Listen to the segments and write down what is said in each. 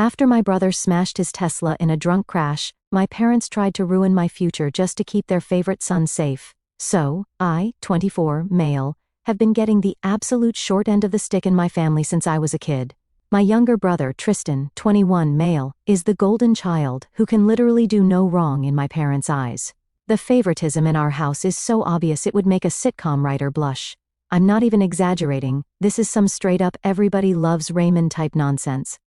After my brother smashed his Tesla in a drunk crash, my parents tried to ruin my future just to keep their favorite son safe. So, I, 24, male, have been getting the absolute short end of the stick in my family since I was a kid. My younger brother, Tristan, 21, male, is the golden child who can literally do no wrong in my parents' eyes. The favoritism in our house is so obvious it would make a sitcom writer blush. I'm not even exaggerating, this is some straight-up everybody loves Raymond type nonsense.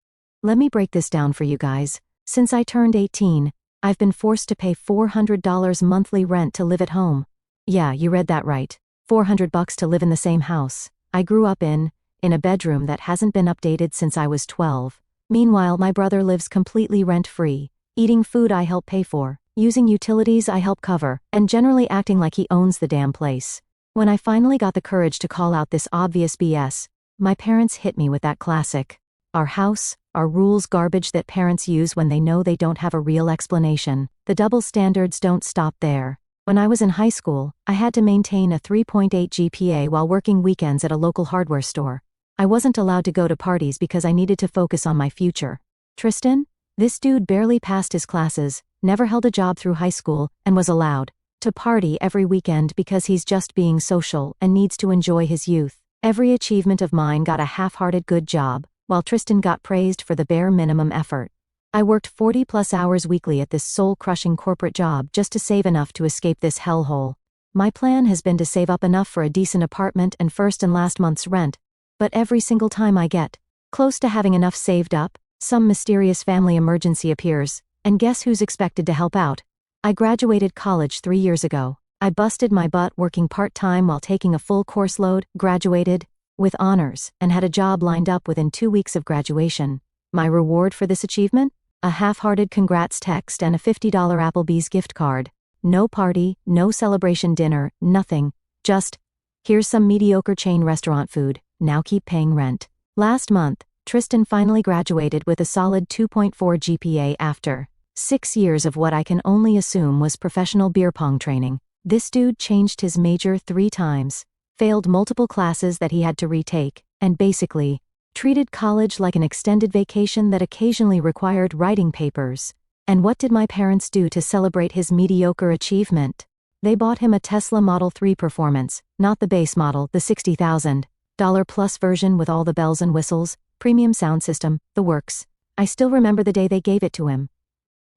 Let me break this down for you guys. Since I turned 18, I've been forced to pay $400 monthly rent to live at home. Yeah, you read that right. $400 to live in the same house I grew up in a bedroom that hasn't been updated since I was 12. Meanwhile, my brother lives completely rent-free, eating food I help pay for, using utilities I help cover, and generally acting like he owns the damn place. When I finally got the courage to call out this obvious BS, my parents hit me with that classic "our house, our rules" garbage that parents use when they know they don't have a real explanation. The double standards don't stop there. When I was in high school, I had to maintain a 3.8 GPA while working weekends at a local hardware store. I wasn't allowed to go to parties because I needed to focus on my future. Tristan? This dude barely passed his classes, never held a job through high school, and was allowed to party every weekend because he's just being social and needs to enjoy his youth. Every achievement of mine got a half-hearted good job, while Tristan got praised for the bare minimum effort. I worked 40+ hours weekly at this soul-crushing corporate job just to save enough to escape this hellhole. My plan has been to save up enough for a decent apartment and first and last month's rent, but every single time I get close to having enough saved up, some mysterious family emergency appears, and guess who's expected to help out? I graduated college 3 years ago. I busted my butt working part-time while taking a full course load, graduated with honors, and had a job lined up within 2 weeks of graduation. My reward for this achievement? A half-hearted congrats text and a $50 Applebee's gift card. No party, no celebration dinner, nothing. Just, here's some mediocre chain restaurant food, now keep paying rent. Last month, Tristan finally graduated with a solid 2.4 GPA after 6 years of what I can only assume was professional beer pong training. This dude changed his major 3 times, failed multiple classes that he had to retake, and basically treated college like an extended vacation that occasionally required writing papers. And what did my parents do to celebrate his mediocre achievement? They bought him a Tesla Model 3 Performance, not the base model, the $60,000 plus version with all the bells and whistles, premium sound system, the works. I still remember the day they gave it to him.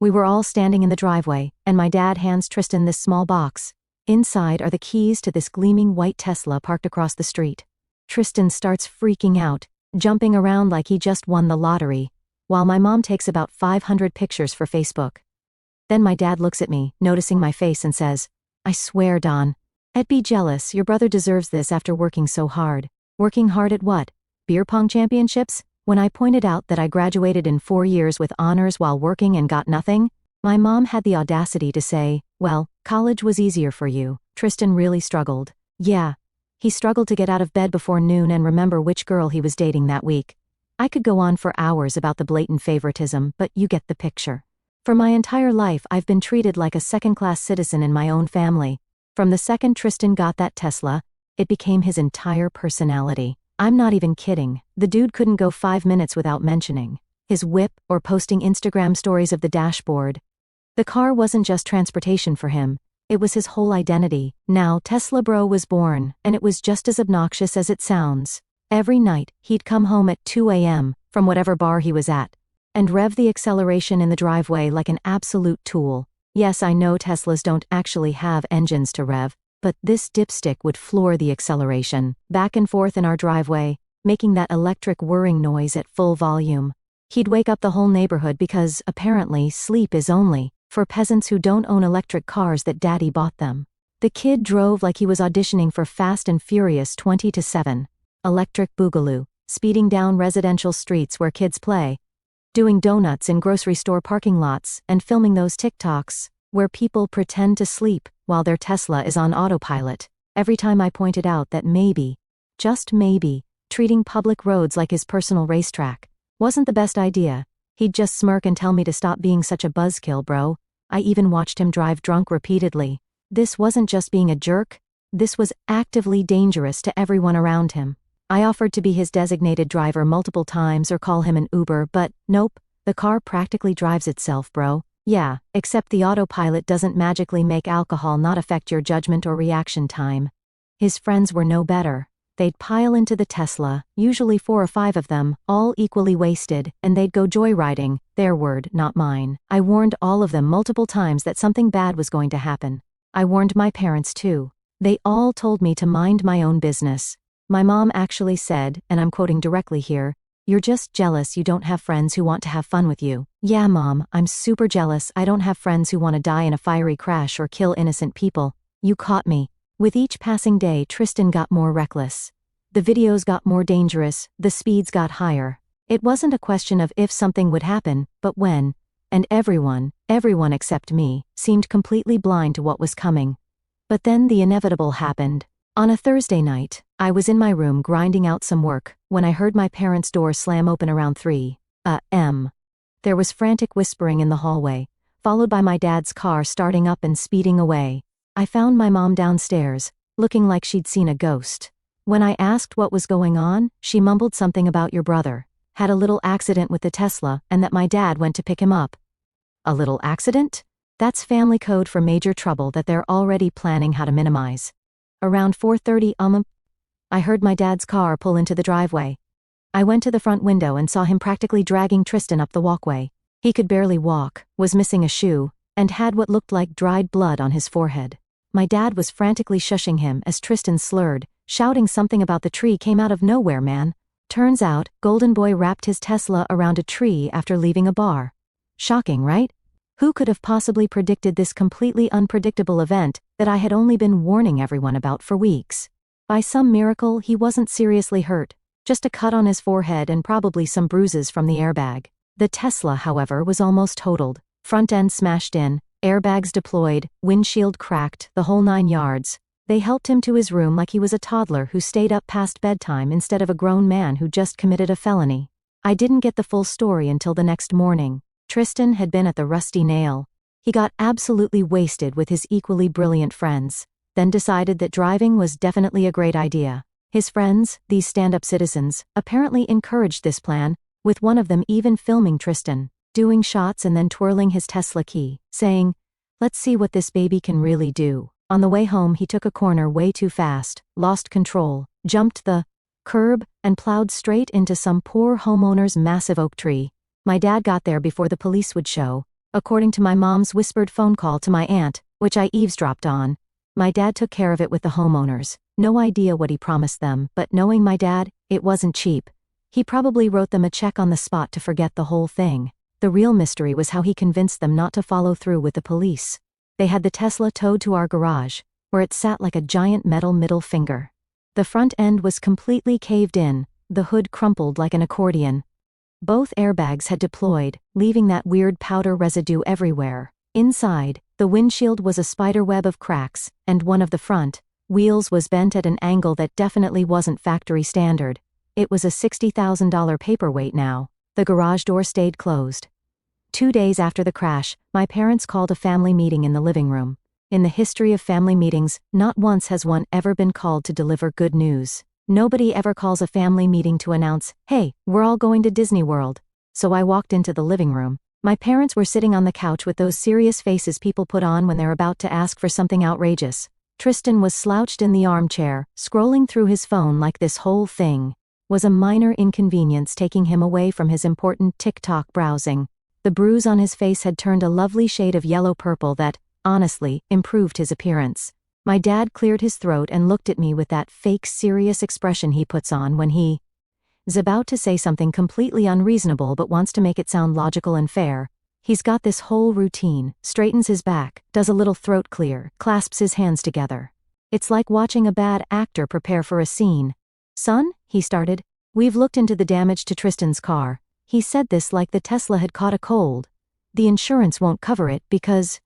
We were all standing in the driveway, and my dad hands Tristan this small box. Inside are the keys to this gleaming white Tesla parked across the street. Tristan starts freaking out, jumping around like he just won the lottery, while my mom takes about 500 pictures for Facebook. Then my dad looks at me, noticing my face, and says, "I swear, Don, I'd be jealous. Your brother deserves this after working so hard." Working hard at what? Beer pong championships? When I pointed out that I graduated in 4 years with honors while working and got nothing, my mom had the audacity to say, "Well, college was easier for you." Tristan really struggled. Yeah, he struggled to get out of bed before noon and remember which girl he was dating that week. I could go on for hours about the blatant favoritism, but you get the picture. For my entire life, I've been treated like a second-class citizen in my own family. From the second Tristan got that Tesla, it became his entire personality. I'm not even kidding. The dude couldn't go 5 minutes without mentioning his whip or posting Instagram stories of the dashboard. The car wasn't just transportation for him, it was his whole identity. Now Tesla Bro was born, and it was just as obnoxious as it sounds. Every night, he'd come home at 2 a.m. from whatever bar he was at, and rev the acceleration in the driveway like an absolute tool. Yes, I know Teslas don't actually have engines to rev, but this dipstick would floor the acceleration, back and forth in our driveway, making that electric whirring noise at full volume. He'd wake up the whole neighborhood because, apparently, sleep is only for peasants who don't own electric cars that daddy bought them. The kid drove like he was auditioning for Fast and Furious 20-7. Electric boogaloo, speeding down residential streets where kids play, doing donuts in grocery store parking lots, and filming those TikToks where people pretend to sleep while their Tesla is on autopilot. Every time I pointed out that maybe, just maybe, treating public roads like his personal racetrack wasn't the best idea, he'd just smirk and tell me to stop being such a buzzkill, bro. I even watched him drive drunk repeatedly. This wasn't just being a jerk, this was actively dangerous to everyone around him. I offered to be his designated driver multiple times or call him an Uber, but nope, The car practically drives itself, bro. Yeah, except the autopilot doesn't magically make alcohol not affect your judgment or reaction time. His friends were no better. They'd pile into the Tesla, usually 4 or 5 of them, all equally wasted, and they'd go joyriding, their word, not mine. I warned all of them multiple times that something bad was going to happen. I warned my parents too. They all told me to mind my own business. My mom actually said, and I'm quoting directly here, "You're just jealous you don't have friends who want to have fun with you." Yeah, Mom, I'm super jealous I don't have friends who want to die in a fiery crash or kill innocent people. You caught me. With each passing day, Tristan got more reckless. The videos got more dangerous, the speeds got higher. It wasn't a question of if something would happen, but when. And everyone except me, seemed completely blind to what was coming. But then the inevitable happened. On a Thursday night, I was in my room grinding out some work, when I heard my parents' door slam open around 3 a.m. There was frantic whispering in the hallway, followed by my dad's car starting up and speeding away. I found my mom downstairs, looking like she'd seen a ghost. When I asked what was going on, she mumbled something about your brother had a little accident with the Tesla and that my dad went to pick him up. A little accident? That's family code for major trouble that they're already planning how to minimize. Around 4:30 I heard my dad's car pull into the driveway. I went to the front window and saw him practically dragging Tristan up the walkway. He could barely walk, was missing a shoe, and had what looked like dried blood on his forehead. My dad was frantically shushing him as Tristan slurred, shouting something about the tree came out of nowhere, man. Turns out, Golden Boy wrapped his Tesla around a tree after leaving a bar. Shocking, right? Who could have possibly predicted this completely unpredictable event that I had only been warning everyone about for weeks? By some miracle, he wasn't seriously hurt, just a cut on his forehead and probably some bruises from the airbag. The Tesla, however, was almost totaled. Front end smashed in, airbags deployed, windshield cracked, the whole 9 yards. They helped him to his room like he was a toddler who stayed up past bedtime instead of a grown man who just committed a felony. I didn't get the full story until the next morning. Tristan had been at the Rusty Nail. He got absolutely wasted with his equally brilliant friends, then decided that driving was definitely a great idea. His friends, these stand-up citizens, apparently encouraged this plan, with one of them even filming Tristan, doing shots and then twirling his Tesla key, saying, "Let's see what this baby can really do." On the way home, he took a corner way too fast, lost control, jumped the curb, and plowed straight into some poor homeowner's massive oak tree. My dad got there before the police would show, according to my mom's whispered phone call to my aunt, which I eavesdropped on. My dad took care of it with the homeowners. No idea what he promised them, but knowing my dad, it wasn't cheap. He probably wrote them a check on the spot to forget the whole thing. The real mystery was how he convinced them not to follow through with the police. They had the Tesla towed to our garage, where it sat like a giant metal middle finger. The front end was completely caved in, the hood crumpled like an accordion. Both airbags had deployed, leaving that weird powder residue everywhere. Inside, the windshield was a spiderweb of cracks, and one of the front wheels was bent at an angle that definitely wasn't factory standard. It was a $60,000 paperweight now. The garage door stayed closed. 2 days after the crash, my parents called a family meeting in the living room. In the history of family meetings, not once has one ever been called to deliver good news. Nobody ever calls a family meeting to announce, "Hey, we're all going to Disney World." So I walked into the living room. My parents were sitting on the couch with those serious faces people put on when they're about to ask for something outrageous. Tristan was slouched in the armchair, scrolling through his phone like this whole thing was a minor inconvenience taking him away from his important TikTok browsing. The bruise on his face had turned a lovely shade of yellow-purple that, honestly, improved his appearance. My dad cleared his throat and looked at me with that fake serious expression he puts on when he's about to say something completely unreasonable but wants to make it sound logical and fair. He's got this whole routine, straightens his back, does a little throat clear, clasps his hands together. It's like watching a bad actor prepare for a scene. "Son," he started, "we've looked into the damage to Tristan's car." He said this like the Tesla had caught a cold. "The insurance won't cover it because..."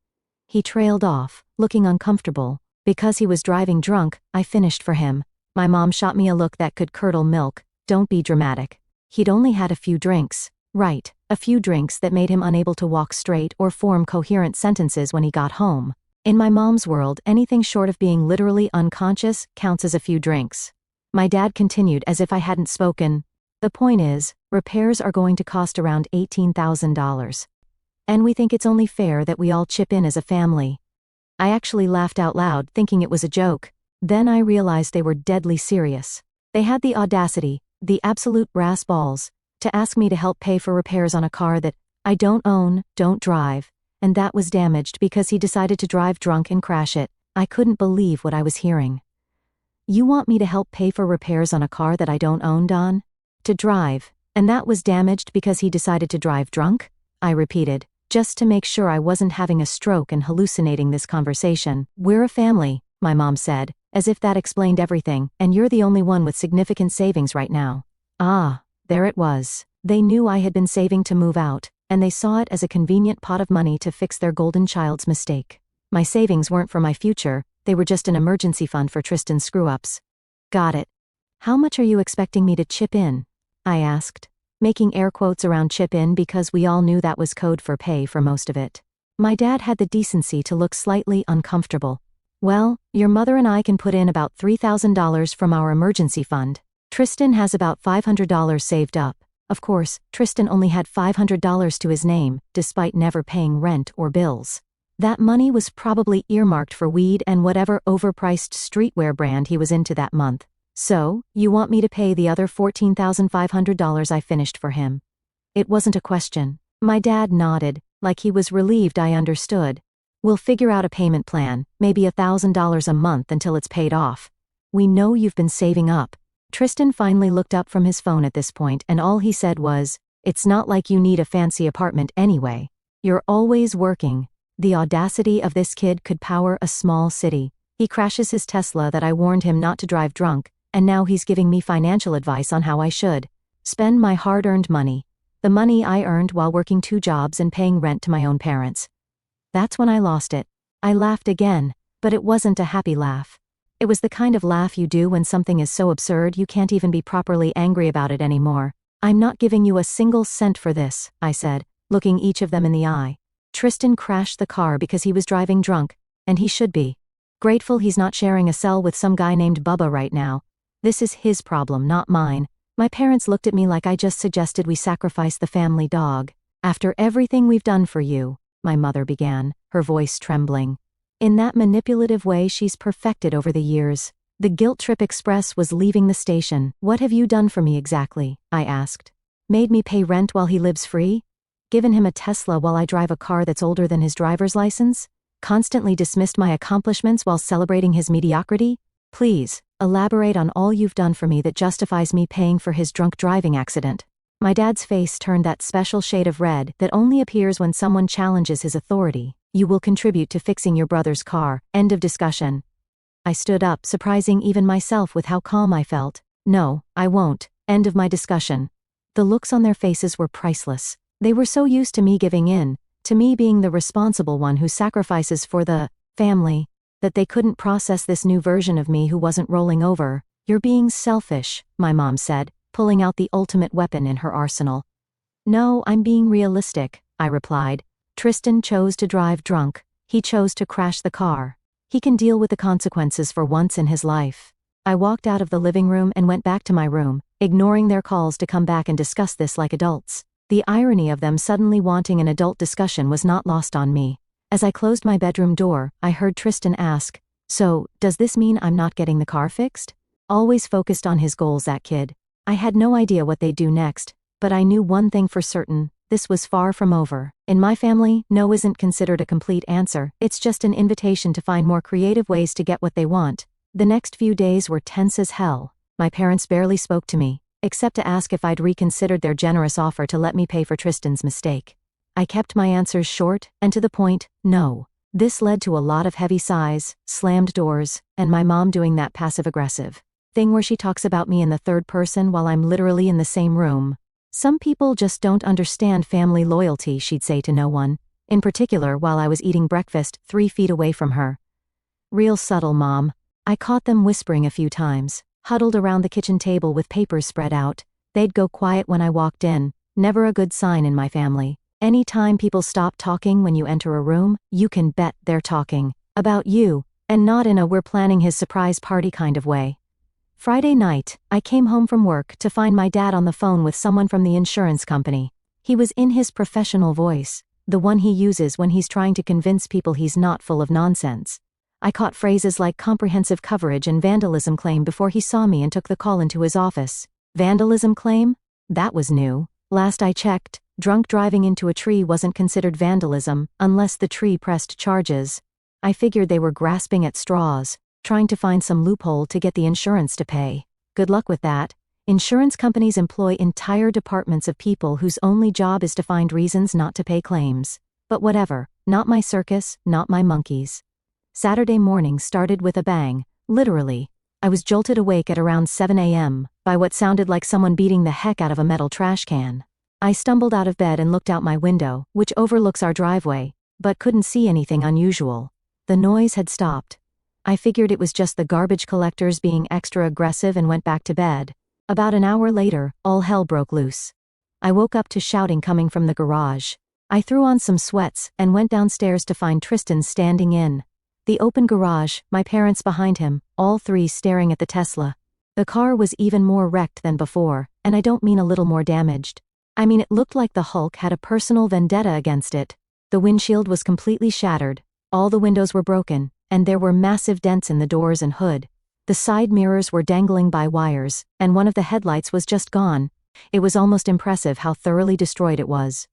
He trailed off, looking uncomfortable. Because he was driving drunk, I finished for him. My mom shot me a look that could curdle milk. "Don't be dramatic. He'd only had a few drinks." Right, a few drinks that made him unable to walk straight or form coherent sentences when he got home. In my mom's world, anything short of being literally unconscious counts as a few drinks. My dad continued as if I hadn't spoken. The point is, repairs are going to cost around $18,000. And we think it's only fair that we all chip in as a family. I actually laughed out loud, thinking it was a joke. Then I realized they were deadly serious. They had the audacity, the absolute brass balls, to ask me to help pay for repairs on a car that I don't own, don't drive, and that was damaged because he decided to drive drunk and crash it. I couldn't believe what I was hearing. You want me to help pay for repairs on a car that I don't own, Don? To drive, and that was damaged because he decided to drive drunk? I repeated, just to make sure I wasn't having a stroke and hallucinating this conversation. We're a family, my mom said, as if that explained everything, and you're the only one with significant savings right now. Ah, there it was. They knew I had been saving to move out, and they saw it as a convenient pot of money to fix their golden child's mistake. My savings weren't for my future, they were just an emergency fund for Tristan's screw-ups. Got it. How much are you expecting me to chip in? I asked, making air quotes around chip in because we all knew that was code for pay for most of it. My dad had the decency to look slightly uncomfortable. Well, your mother and I can put in about $3,000 from our emergency fund. Tristan has about $500 saved up. Of course, Tristan only had $500 to his name, despite never paying rent or bills. That money was probably earmarked for weed and whatever overpriced streetwear brand he was into that month. So, you want me to pay the other $14,500 I finished for him? It wasn't a question. My dad nodded, like he was relieved I understood. We'll figure out a payment plan, maybe $1,000 a month until it's paid off. We know you've been saving up. Tristan finally looked up from his phone at this point and all he said was, it's not like you need a fancy apartment anyway. You're always working. The audacity of this kid could power a small city. He crashes his Tesla that I warned him not to drive drunk, and now he's giving me financial advice on how I should spend my hard-earned money. The money I earned while working 2 jobs and paying rent to my own parents. That's when I lost it. I laughed again, but it wasn't a happy laugh. It was the kind of laugh you do when something is so absurd you can't even be properly angry about it anymore. I'm not giving you a single cent for this, I said, looking each of them in the eye. Tristan crashed the car because he was driving drunk, and he should be. Grateful he's not sharing a cell with some guy named Bubba right now. This is his problem, not mine. My parents looked at me like I just suggested we sacrifice the family dog. After everything we've done for you, my mother began, her voice trembling. In that manipulative way she's perfected over the years. The guilt trip express was leaving the station. What have you done for me exactly? I asked. Made me pay rent while he lives free? Given him a Tesla while I drive a car that's older than his driver's license? Constantly dismissed my accomplishments while celebrating his mediocrity? Please, elaborate on all you've done for me that justifies me paying for his drunk driving accident. My dad's face turned that special shade of red that only appears when someone challenges his authority. You will contribute to fixing your brother's car. End of discussion. I stood up, surprising even myself with how calm I felt. No, I won't. End of my discussion. The looks on their faces were priceless. They were so used to me giving in, to me being the responsible one who sacrifices for the family, that they couldn't process this new version of me who wasn't rolling over. You're being selfish, my mom said, pulling out the ultimate weapon in her arsenal. No, I'm being realistic, I replied. Tristan chose to drive drunk. He chose to crash the car. He can deal with the consequences for once in his life. I walked out of the living room and went back to my room, ignoring their calls to come back and discuss this like adults. The irony of them suddenly wanting an adult discussion was not lost on me. As I closed my bedroom door, I heard Tristan ask, so, does this mean I'm not getting the car fixed? Always focused on his goals, that kid. I had no idea what they'd do next, but I knew one thing for certain. This was far from over. In my family, no isn't considered a complete answer. It's just an invitation to find more creative ways to get what they want. The next few days were tense as hell. My parents barely spoke to me, except to ask if I'd reconsidered their generous offer to let me pay for Tristan's mistake. I kept my answers short and to the point, no. This led to a lot of heavy sighs, slammed doors, and my mom doing that passive-aggressive thing where she talks about me in the third person while I'm literally in the same room. Some people just don't understand family loyalty, she'd say to no one, in particular while I was eating breakfast 3 feet away from her. Real subtle, Mom. I caught them whispering a few times, huddled around the kitchen table with papers spread out. They'd go quiet when I walked in, never a good sign in my family. Any time people stop talking when you enter a room, you can bet they're talking about you, and not in a we're planning his surprise party kind of way. Friday night, I came home from work to find my dad on the phone with someone from the insurance company. He was in his professional voice, the one he uses when he's trying to convince people he's not full of nonsense. I caught phrases like comprehensive coverage and vandalism claim before he saw me and took the call into his office. Vandalism claim? That was new. Last I checked, drunk driving into a tree wasn't considered vandalism unless the tree pressed charges. I figured they were grasping at straws, trying to find some loophole to get the insurance to pay. Good luck with that. Insurance companies employ entire departments of people whose only job is to find reasons not to pay claims. But whatever, not my circus, not my monkeys. Saturday morning started with a bang, literally. I was jolted awake at around 7 a.m. by what sounded like someone beating the heck out of a metal trash can. I stumbled out of bed and looked out my window, which overlooks our driveway, but couldn't see anything unusual. The noise had stopped. I figured it was just the garbage collectors being extra aggressive and went back to bed. About an hour later, all hell broke loose. I woke up to shouting coming from the garage. I threw on some sweats and went downstairs to find Tristan standing in the open garage, my parents behind him, all three staring at the Tesla. The car was even more wrecked than before, and I don't mean a little more damaged. I mean it looked like the Hulk had a personal vendetta against it. The windshield was completely shattered, all the windows were broken, and there were massive dents in the doors and hood. The side mirrors were dangling by wires, and one of the headlights was just gone. It was almost impressive how thoroughly destroyed it was.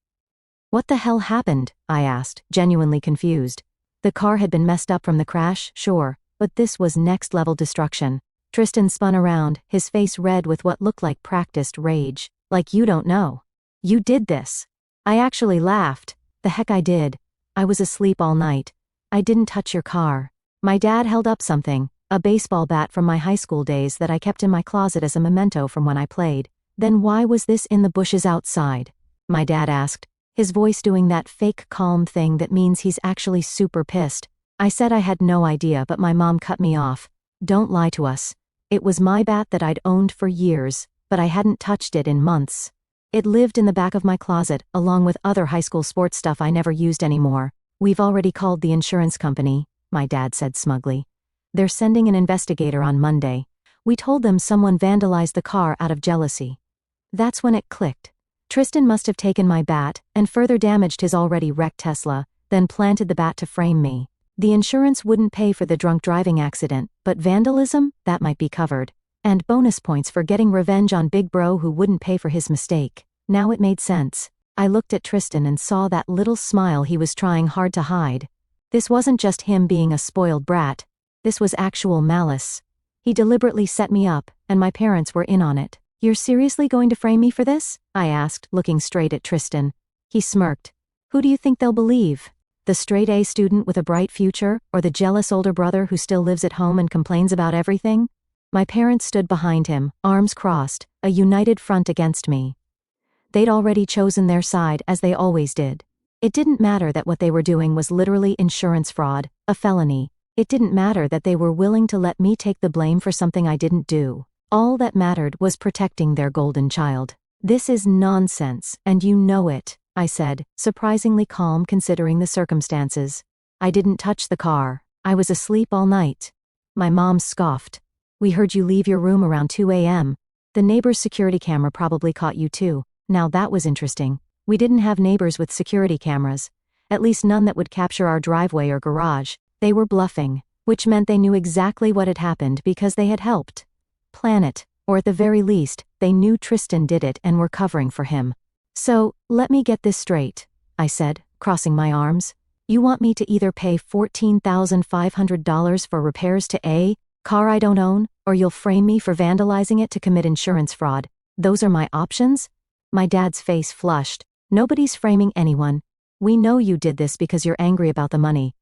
What the hell happened? I asked, genuinely confused. The car had been messed up from the crash, sure, but this was next-level destruction. Tristan spun around, his face red with what looked like practiced rage. Like you don't know. You did this. I actually laughed. The heck I did. I was asleep all night. I didn't touch your car. My dad held up something, a baseball bat from my high school days that I kept in my closet as a memento from when I played. Then why was this in the bushes outside? My dad asked, his voice doing that fake calm thing that means he's actually super pissed. I said I had no idea, but my mom cut me off. Don't lie to us. It was my bat that I'd owned for years, but I hadn't touched it in months. It lived in the back of my closet, along with other high school sports stuff I never used anymore. We've already called the insurance company, my dad said smugly. They're sending an investigator on Monday. We told them someone vandalized the car out of jealousy. That's when it clicked. Tristan must have taken my bat and further damaged his already wrecked Tesla, then planted the bat to frame me. The insurance wouldn't pay for the drunk driving accident, but vandalism, that might be covered. And bonus points for getting revenge on Big Bro who wouldn't pay for his mistake. Now it made sense. I looked at Tristan and saw that little smile he was trying hard to hide. This wasn't just him being a spoiled brat. This was actual malice. He deliberately set me up, and my parents were in on it. You're seriously going to frame me for this? I asked, looking straight at Tristan. He smirked. Who do you think they'll believe? The straight-A student with a bright future, or the jealous older brother who still lives at home and complains about everything? My parents stood behind him, arms crossed, a united front against me. They'd already chosen their side, as they always did. It didn't matter that what they were doing was literally insurance fraud, a felony. It didn't matter that they were willing to let me take the blame for something I didn't do. All that mattered was protecting their golden child. This is nonsense, and you know it, I said, surprisingly calm considering the circumstances. I didn't touch the car. I was asleep all night. My mom scoffed. We heard you leave your room around 2 a.m. The neighbor's security camera probably caught you too. Now that was interesting. We didn't have neighbors with security cameras. At least none that would capture our driveway or garage. They were bluffing, which meant they knew exactly what had happened because they had helped plan it, or at the very least, they knew Tristan did it and were covering for him. So, let me get this straight, I said, crossing my arms. You want me to either pay $14,500 for repairs to a car I don't own, or you'll frame me for vandalizing it to commit insurance fraud. Those are my options? My dad's face flushed. Nobody's framing anyone. We know you did this because you're angry about the money.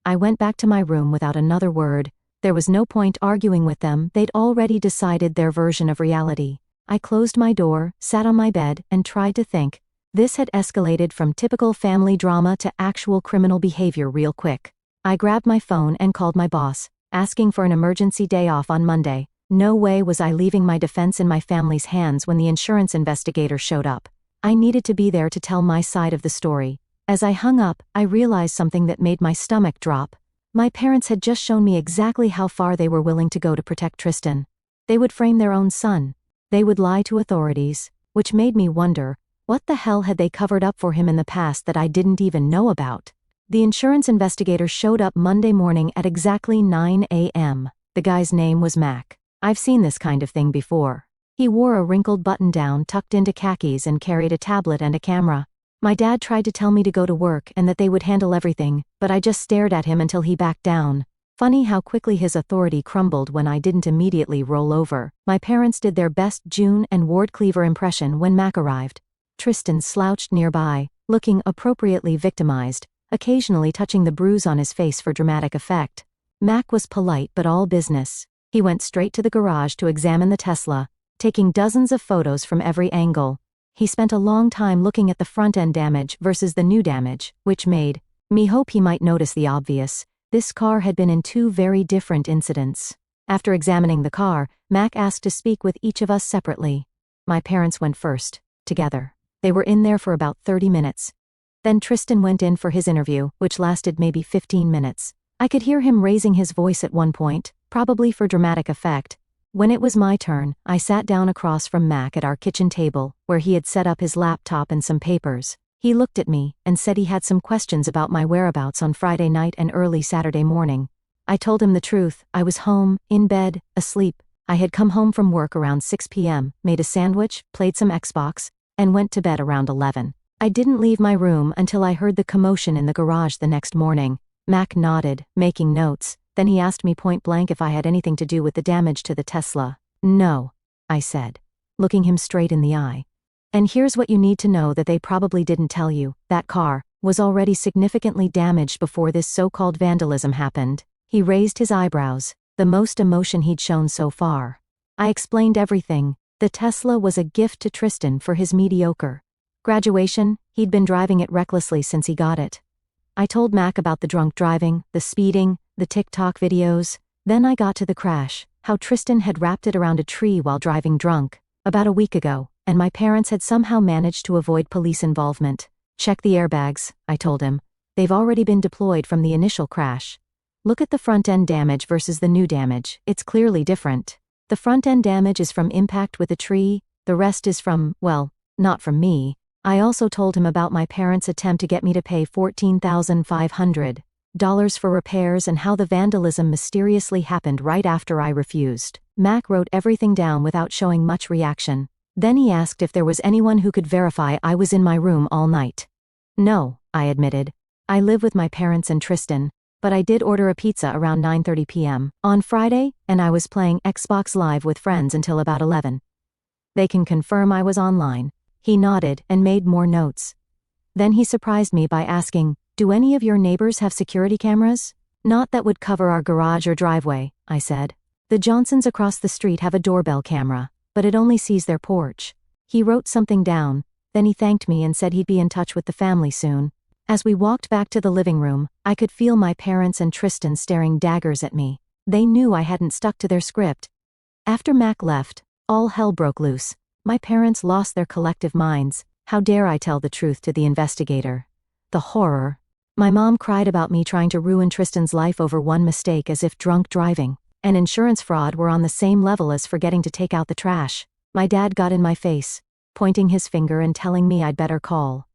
I went back to my room without another word. There was no point arguing with them, they'd already decided their version of reality. I closed my door, sat on my bed, and tried to think. This had escalated from typical family drama to actual criminal behavior real quick. I grabbed my phone and called my boss, asking for an emergency day off on Monday. No way was I leaving my defense in my family's hands when the insurance investigator showed up. I needed to be there to tell my side of the story. As I hung up, I realized something that made my stomach drop. My parents had just shown me exactly how far they were willing to go to protect Tristan. They would frame their own son. They would lie to authorities, which made me wonder, what the hell had they covered up for him in the past that I didn't even know about? The insurance investigator showed up Monday morning at exactly 9 a.m. The guy's name was Mac. I've seen this kind of thing before. He wore a wrinkled button-down tucked into khakis and carried a tablet and a camera. My dad tried to tell me to go to work and that they would handle everything, but I just stared at him until he backed down. Funny how quickly his authority crumbled when I didn't immediately roll over. My parents did their best June and Ward Cleaver impression when Mac arrived. Tristan slouched nearby, looking appropriately victimized, occasionally touching the bruise on his face for dramatic effect. Mac was polite but all business. He went straight to the garage to examine the Tesla, taking dozens of photos from every angle. He spent a long time looking at the front-end damage versus the new damage, which made me hope he might notice the obvious. This car had been in two very different incidents. After examining the car, Mac asked to speak with each of us separately. My parents went first, together. They were in there for about 30 minutes. Then Tristan went in for his interview, which lasted maybe 15 minutes. I could hear him raising his voice at one point, probably for dramatic effect. When it was my turn, I sat down across from Mac at our kitchen table, where he had set up his laptop and some papers. He looked at me and said he had some questions about my whereabouts on Friday night and early Saturday morning. I told him the truth. I was home, in bed, asleep. I had come home from work around 6 p.m., made a sandwich, played some Xbox, and went to bed around 11. I didn't leave my room until I heard the commotion in the garage the next morning. Mac nodded, making notes. Then he asked me point blank if I had anything to do with the damage to the Tesla. No, I said, looking him straight in the eye. And here's what you need to know that they probably didn't tell you. That car was already significantly damaged before this so-called vandalism happened. He raised his eyebrows, the most emotion he'd shown so far. I explained everything. The Tesla was a gift to Tristan for his mediocre graduation. He'd been driving it recklessly since he got it. I told Mac about the drunk driving, the speeding, the TikTok videos. Then I got to the crash, how Tristan had wrapped it around a tree while driving drunk, about a week ago, and my parents had somehow managed to avoid police involvement. Check the airbags, I told him. They've already been deployed from the initial crash. Look at the front-end damage versus the new damage. It's clearly different. The front-end damage is from impact with a tree, the rest is from, well, not from me. I also told him about my parents' attempt to get me to pay $14,500 for repairs and how the vandalism mysteriously happened right after I refused. Mac wrote everything down without showing much reaction. Then he asked if there was anyone who could verify I was in my room all night. No, I admitted. I live with my parents and Tristan, but I did order a pizza around 9:30 p.m. on Friday, and I was playing Xbox Live with friends until about 11. They can confirm I was online. He nodded and made more notes. Then he surprised me by asking, "Do any of your neighbors have security cameras?" "Not that would cover our garage or driveway," I said. "The Johnsons across the street have a doorbell camera, but it only sees their porch." He wrote something down, then he thanked me and said he'd be in touch with the family soon. As we walked back to the living room, I could feel my parents and Tristan staring daggers at me. They knew I hadn't stuck to their script. After Mac left, all hell broke loose. My parents lost their collective minds. How dare I tell the truth to the investigator? The horror. My mom cried about me trying to ruin Tristan's life over one mistake, as if drunk driving and insurance fraud were on the same level as forgetting to take out the trash. My dad got in my face, pointing his finger and telling me I'd better call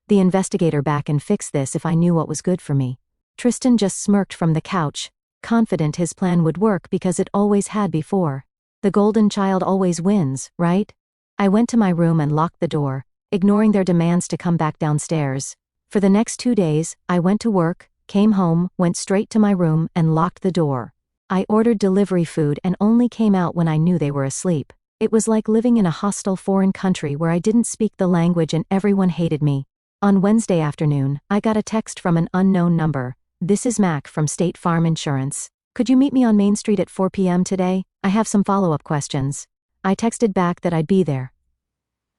the investigator back and fix this if I knew what was good for me. Tristan just smirked from the couch, confident his plan would work because it always had before. The golden child always wins, right? I went to my room and locked the door, ignoring their demands to come back downstairs. For the next 2 days, I went to work, came home, went straight to my room, and locked the door. I ordered delivery food and only came out when I knew they were asleep. It was like living in a hostile foreign country where I didn't speak the language and everyone hated me. On Wednesday afternoon, I got a text from an unknown number. "This is Mac from State Farm Insurance. Could you meet me on Main Street at 4 p.m. today? I have some follow-up questions." I texted back that I'd be there.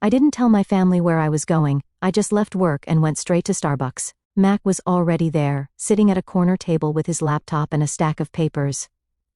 I didn't tell my family where I was going. I just left work and went straight to Starbucks. Mac was already there, sitting at a corner table with his laptop and a stack of papers.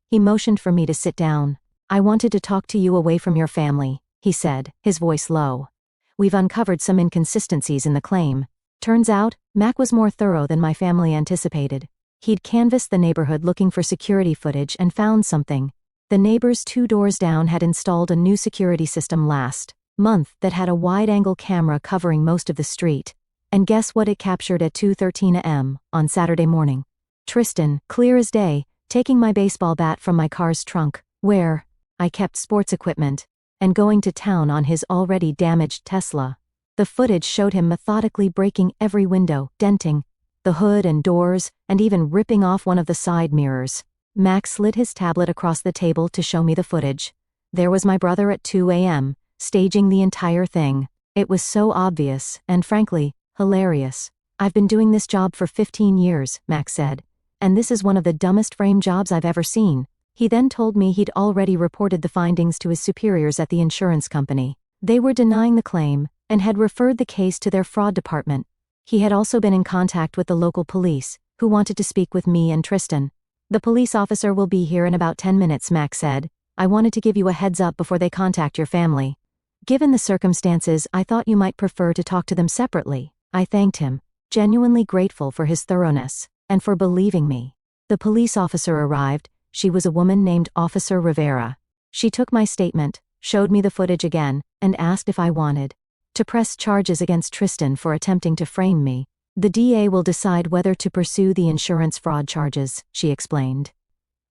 He motioned for me to sit down. "I wanted to talk to you away from your family," he said, his voice low. "We've uncovered some inconsistencies in the claim." Turns out, Mac was more thorough than my family anticipated. He'd canvassed the neighborhood looking for security footage and found something. The neighbors 2 doors down had installed a new security system last month that had a wide-angle camera covering most of the street. And guess what it captured at 2:13 a.m. on Saturday morning? Tristan, clear as day, taking my baseball bat from my car's trunk, where I kept sports equipment, and going to town on his already damaged Tesla. The footage showed him methodically breaking every window, denting the hood and doors, and even ripping off one of the side mirrors. Max slid his tablet across the table to show me the footage. There was my brother at 2 a.m., staging the entire thing. It was so obvious, and frankly, hilarious. "I've been doing this job for 15 years, Max said. And this is one of the dumbest frame jobs I've ever seen." He then told me he'd already reported the findings to his superiors at the insurance company. They were denying the claim, and had referred the case to their fraud department. He had also been in contact with the local police, who wanted to speak with me and Tristan. "The police officer will be here in about 10 minutes, Max said. "I wanted to give you a heads up before they contact your family. Given the circumstances, I thought you might prefer to talk to them separately." I thanked him, genuinely grateful for his thoroughness, and for believing me. The police officer arrived. She was a woman named Officer Rivera. She took my statement, showed me the footage again, and asked if I wanted to press charges against Tristan for attempting to frame me. "The DA will decide whether to pursue the insurance fraud charges," she explained.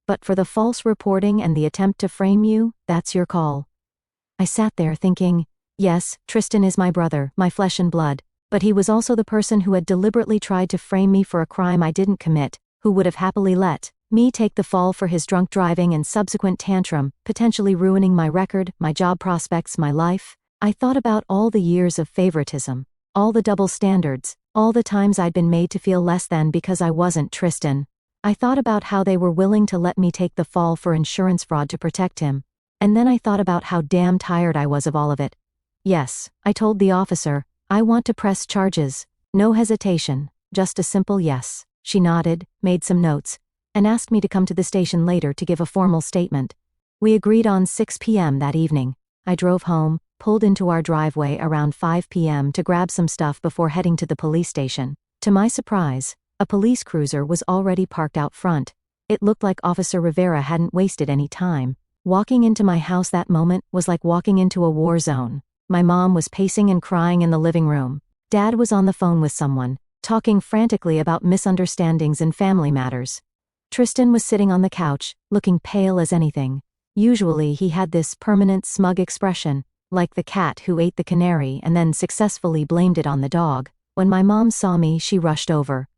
"But for the false reporting and the attempt to frame you, that's your call." I sat there thinking, yes, Tristan is my brother, my flesh and blood, but he was also the person who had deliberately tried to frame me for a crime I didn't commit, who would have happily let me take the fall for his drunk driving and subsequent tantrum, potentially ruining my record, my job prospects, my life. I thought about all the years of favoritism, all the double standards, all the times I'd been made to feel less than because I wasn't Tristan. I thought about how they were willing to let me take the fall for insurance fraud to protect him. And then I thought about how damn tired I was of all of it. "Yes," I told the officer, "I want to press charges." No hesitation, just a simple yes. She nodded, made some notes, and asked me to come to the station later to give a formal statement. We agreed on 6 p.m. that evening. I drove home, pulled into our driveway around 5 p.m. to grab some stuff before heading to the police station. To my surprise, a police cruiser was already parked out front. It looked like Officer Rivera hadn't wasted any time. Walking into my house that moment was like walking into a war zone. My mom was pacing and crying in the living room. Dad was on the phone with someone, talking frantically about misunderstandings and family matters. Tristan was sitting on the couch, looking pale as anything. Usually he had this permanent smug expression, like the cat who ate the canary and then successfully blamed it on the dog. When my mom saw me, she rushed over.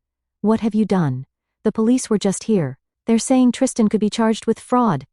"What have you done? The police were just here. They're saying Tristan could be charged with fraud."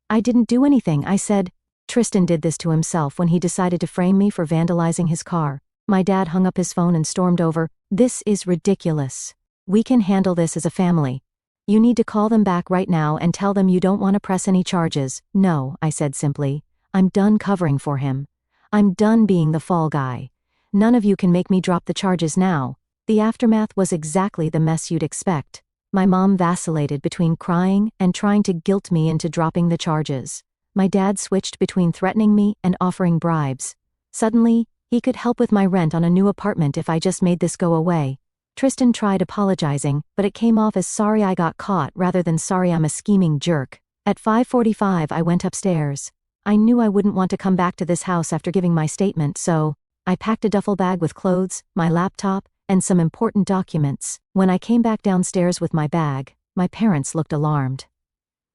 "I didn't do anything," I said. "Tristan did this to himself when he decided to frame me for vandalizing his car." My dad hung up his phone and stormed over. "This is ridiculous. We can handle this as a family. You need to call them back right now and tell them you don't want to press any charges." "No," I said simply. "I'm done covering for him. I'm done being the fall guy. None of you can make me drop the charges now." The aftermath was exactly the mess you'd expect. My mom vacillated between crying and trying to guilt me into dropping the charges. My dad switched between threatening me and offering bribes. Suddenly, he could help with my rent on a new apartment if I just made this go away. Tristan tried apologizing, but it came off as sorry I got caught rather than sorry I'm a scheming jerk. At 5:45 I went upstairs. I knew I wouldn't want to come back to this house after giving my statement, so I packed a duffel bag with clothes, my laptop, and some important documents. When I came back downstairs with my bag, my parents looked alarmed.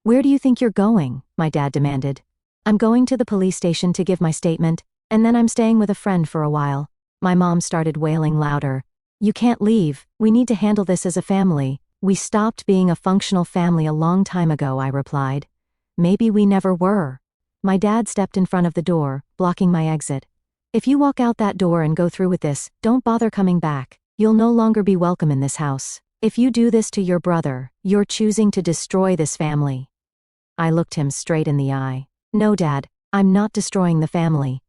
"Where do you think you're going?" my dad demanded. "I'm going to the police station to give my statement, and then I'm staying with a friend for a while." My mom started wailing louder. "You can't leave. We need to handle this as a family." "We stopped being a functional family a long time ago," I replied. "Maybe we never were." My dad stepped in front of the door, blocking my exit. "If you walk out that door and go through with this, don't bother coming back. You'll no longer be welcome in this house. If you do this to your brother, you're choosing to destroy this family." I looked him straight in the eye. "No, Dad, I'm not destroying the family.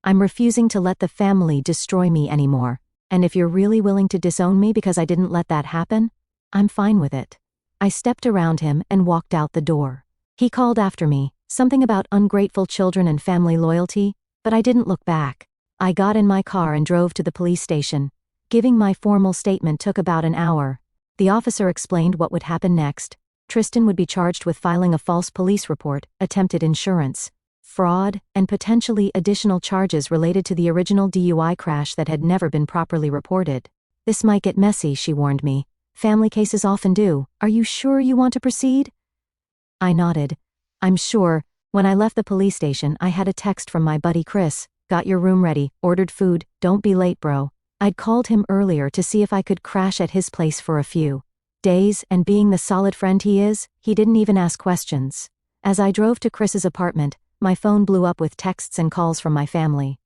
I'm refusing to let the family destroy me anymore. And if you're really willing to disown me because I didn't let that happen, I'm fine with it." I stepped around him and walked out the door. He called after me, something about ungrateful children and family loyalty, but I didn't look back. I got in my car and drove to the police station. Giving my formal statement took about an hour. The officer explained what would happen next. Tristan would be charged with filing a false police report, attempted insurance fraud, and potentially additional charges related to the original DUI crash that had never been properly reported. This might get messy, she warned me. Family cases often do. Are you sure you want to proceed? I nodded. I'm sure. When I left the police station, I had a text from my buddy Chris. Got your room ready, ordered food, don't be late, bro. I'd called him earlier to see if I could crash at his place for a few days, and being the solid friend he is, he didn't even ask questions. As I drove to Chris's apartment, my phone blew up with texts and calls from my family.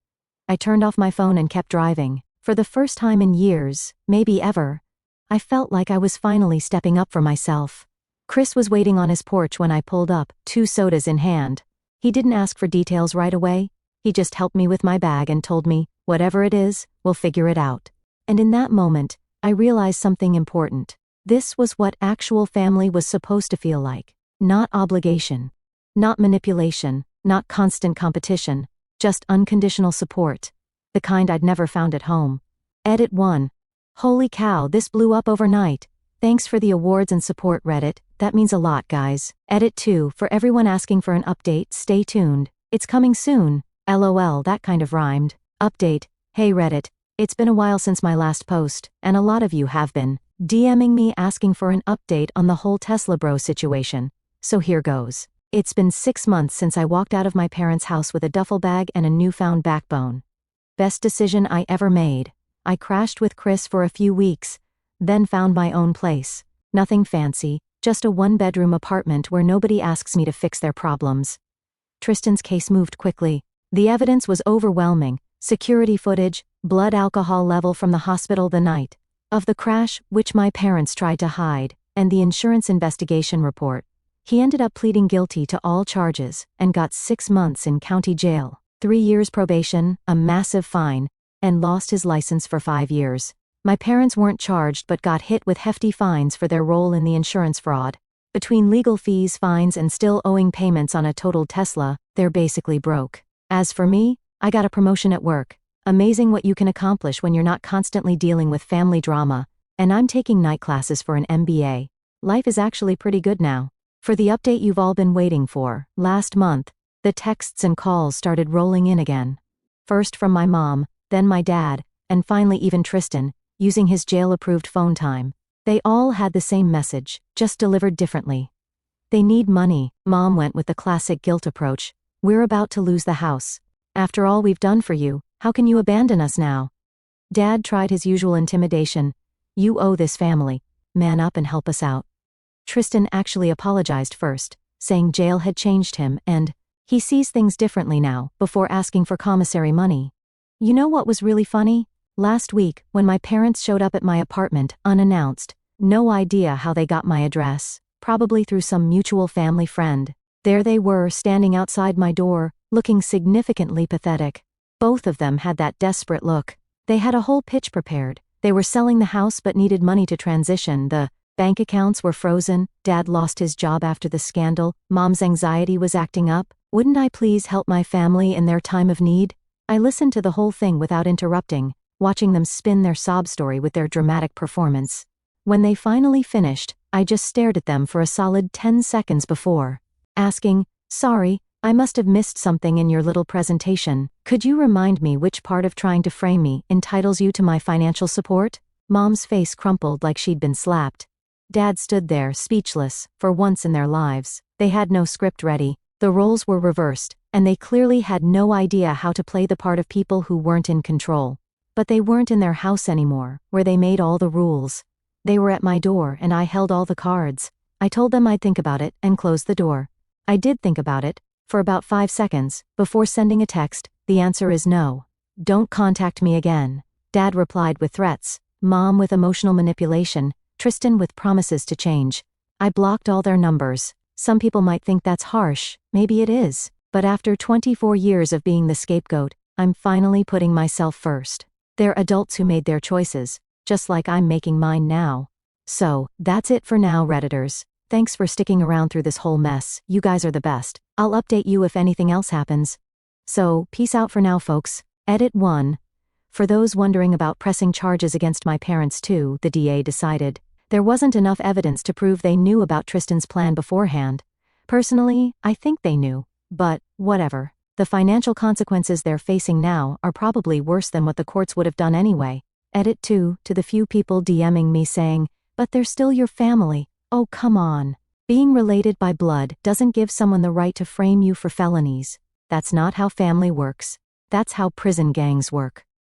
I turned off my phone and kept driving. For the first time in years, maybe ever, I felt like I was finally stepping up for myself. Chris was waiting on his porch when I pulled up, 2 sodas in hand. He didn't ask for details right away. He just helped me with my bag and told me, whatever it is, we'll figure it out. And in that moment, I realized something important. This was what actual family was supposed to feel like. Not obligation. Not manipulation. Not constant competition. Just unconditional support. The kind I'd never found at home. Edit 1. Holy cow, this blew up overnight. Thanks for the awards and support, Reddit. That means a lot, guys. Edit 2. For everyone asking for an update, stay tuned. It's coming soon. LOL, that kind of rhymed. Update. Hey Reddit. It's been a while since my last post, and a lot of you have been DMing me asking for an update on the whole Tesla bro situation. So here goes. It's been 6 months since I walked out of my parents' house with a duffel bag and a newfound backbone. Best decision I ever made. I crashed with Chris for a few weeks, then found my own place. Nothing fancy, just a 1-bedroom apartment where nobody asks me to fix their problems. Tristan's case moved quickly. The evidence was overwhelming. Security footage, blood alcohol level from the hospital the night of the crash, which my parents tried to hide, and the insurance investigation report. He ended up pleading guilty to all charges, and got 6 months in county jail, 3 years probation, a massive fine, and lost his license for 5 years. My parents weren't charged but got hit with hefty fines for their role in the insurance fraud. Between legal fees, fines, and still owing payments on a totaled Tesla, they're basically broke. As for me, I got a promotion at work. Amazing what you can accomplish when you're not constantly dealing with family drama, and I'm taking night classes for an MBA. Life is actually pretty good now. For the update you've all been waiting for, last month, the texts and calls started rolling in again. First from my mom, then my dad, and finally even Tristan, using his jail-approved phone time. They all had the same message, just delivered differently. They need money. Mom went with the classic guilt approach. We're about to lose the house. After all we've done for you, how can you abandon us now? Dad tried his usual intimidation. You owe this family. Man up and help us out. Tristan actually apologized first, saying jail had changed him and he sees things differently now, before asking for commissary money. You know what was really funny? Last week, when my parents showed up at my apartment, unannounced, no idea how they got my address, probably through some mutual family friend. There they were, standing outside my door, looking significantly pathetic. Both of them had that desperate look. They had a whole pitch prepared. They were selling the house but needed money to transition. The bank accounts were frozen. Dad lost his job after the scandal. Mom's anxiety was acting up. Wouldn't I please help my family in their time of need? I listened to the whole thing without interrupting, watching them spin their sob story with their dramatic performance. When they finally finished, I just stared at them for a solid 10 seconds before asking, sorry, I must have missed something in your little presentation. Could you remind me which part of trying to frame me entitles you to my financial support? Mom's face crumpled like she'd been slapped. Dad stood there, speechless, for once in their lives. They had no script ready. The roles were reversed, and they clearly had no idea how to play the part of people who weren't in control. But they weren't in their house anymore, where they made all the rules. They were at my door and I held all the cards. I told them I'd think about it and closed the door. I did think about it, for about 5 seconds, before sending a text. The answer is no. Don't contact me again. Dad replied with threats, Mom with emotional manipulation, Tristan with promises to change. I blocked all their numbers. Some people might think that's harsh, maybe it is, but after 24 years of being the scapegoat, I'm finally putting myself first. They're adults who made their choices, just like I'm making mine now. So, that's it for now, Redditors. Thanks for sticking around through this whole mess, you guys are the best. I'll update you if anything else happens. So, peace out for now, folks. Edit 1. For those wondering about pressing charges against my parents too, the DA decided, There wasn't enough evidence to prove they knew about Tristan's plan beforehand. Personally, I think they knew. But, whatever. The financial consequences they're facing now are probably worse than what the courts would have done anyway. Edit 2, to the few people DMing me saying, "But they're still your family." Oh, come on. Being related by blood doesn't give someone the right to frame you for felonies. That's not how family works. That's how prison gangs work.